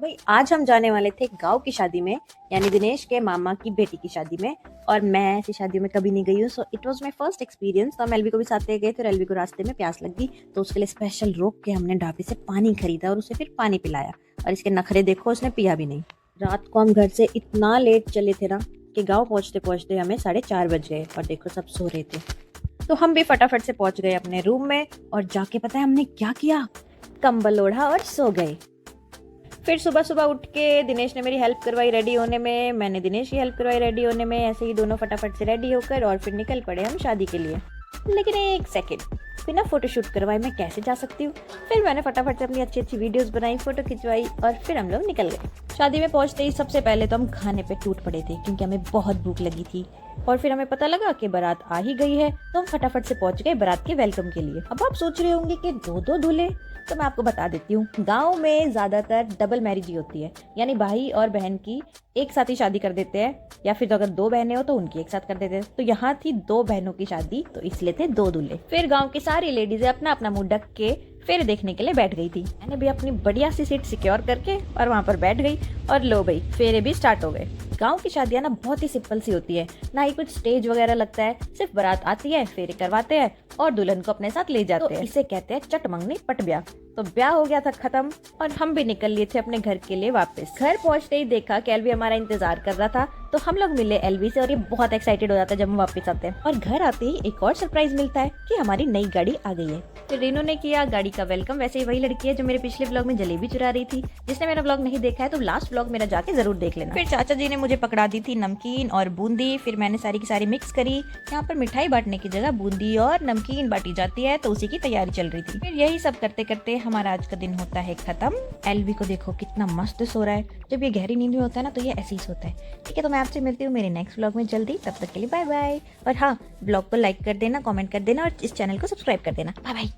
भाई आज हम जाने वाले थे गांव की शादी में, यानी दिनेश के मामा की बेटी की शादी में। और मैं ऐसी शादियों में कभी नहीं गई हूँ, so it was my first experience. तो हम एलवी को भी साथ ले गए थे और एलवी को रास्ते में प्यास लगी तो उसके लिए स्पेशल रोक के हमने ढाबे से पानी खरीदा और उसे फिर पानी पिलाया। और इसके नखरे देखो, उसने पिया भी नहीं। रात को हम घर से इतना लेट चले थे ना कि गाँव पहुँचते पहुँचते हमें 4:30 बज गए और देखो सब सो रहे थे। तो हम भी फटाफट से पहुंच गए अपने रूम में और जाके पता है हमने क्या किया, कंबल ओढ़ा और सो गए। फिर सुबह सुबह उठ के दिनेश ने मेरी हेल्प करवाई रेडी होने में, मैंने दिनेश की हेल्प करवाई रेडी होने में। ऐसे ही दोनों फटाफट से रेडी होकर और फिर निकल पड़े हम शादी के लिए। लेकिन एक सेकेंड, बिना फोटोशूट करवाए मैं कैसे जा सकती हूँ। फिर मैंने फटाफट से अपनी अच्छी अच्छी वीडियोस बनाई, फोटो खिंचवाई और फिर हम लोग निकल गए। शादी में पहुंचते ही सबसे पहले तो हम खाने पे टूट पड़े थे क्योंकि हमें बहुत भूख लगी थी। और फिर हमें पता लगा कि बारात आ ही गई है तो हम फटाफट से पहुंच गए बारात के वेलकम के लिए। अब आप सोच रहे होंगे कि दो दो दूल्हे, तो मैं आपको बता देती हूँ, गाँव में ज्यादातर डबल मैरिज ही होती है, यानी भाई और बहन की एक साथ ही शादी कर देते हैं, या फिर तो अगर दो बहनें हो तो उनकी एक साथ कर देते हैं। तो यहाँ थी दो बहनों की शादी, तो इसलिए थे दो दूल्हे। फिर गांव की सारी लेडीजें अपना अपना मुंह ढक के फेरे देखने के लिए बैठ गई थी। मैंने भी अपनी बढ़िया सी सीट सिक्योर करके और वहाँ पर बैठ गई और लो भाई फेरे भी स्टार्ट हो गए। गांव की शादियां ना बहुत ही सिंपल सी होती है, ना ही कुछ स्टेज वगैरह लगता है, सिर्फ बारात आती है, फेरे करवाते हैं और दुल्हन को अपने साथ ले जाते हैं। इसे कहते हैं चट मंगनी पट ब्याह। तो ब्याह हो गया था खत्म और हम भी निकल लिए थे अपने घर के लिए वापस। घर पहुंचते ही देखा कि एलवी हमारा इंतजार कर रहा था, तो हम लोग मिले एलवी से और ये बहुत एक्साइटेड हो जाता है जब हम वापस आते हैं। और घर आते ही एक और सरप्राइज मिलता है कि हमारी नई गाड़ी आ गई है। फिर रीनू ने किया गाड़ी का वेलकम। वैसे ही वही लड़की है जो मेरे पिछले व्लॉग में जलेबी चुरा रही थी। जिसने मेरा व्लॉग नहीं देखा है तो लास्ट व्लॉग मेरा जाके जरूर देख लेना। फिर चाचा जी ने मुझे पकड़ा दी थी नमकीन और बूंदी। फिर मैंने सारी की सारी मिक्स करी। यहाँ पर मिठाई बांटने की जगह बूंदी और नमकीन बांटी जाती है, तो उसी की तैयारी चल रही थी। फिर यही सब करते करते हमारा आज का दिन होता है खत्म। एलवी को देखो कितना मस्त सो रहा है। जब ये गहरी नींद में होता है ना तो ये ऐसे ही सोता है। ठीक है, तो मैं आपसे मिलती हूँ मेरे नेक्स्ट व्लॉग में जल्दी। तब तक के लिए बाय बाय। और हाँ, ब्लॉग को लाइक कर देना, कमेंट कर देना और इस चैनल को सब्सक्राइब कर देना। Bye bye.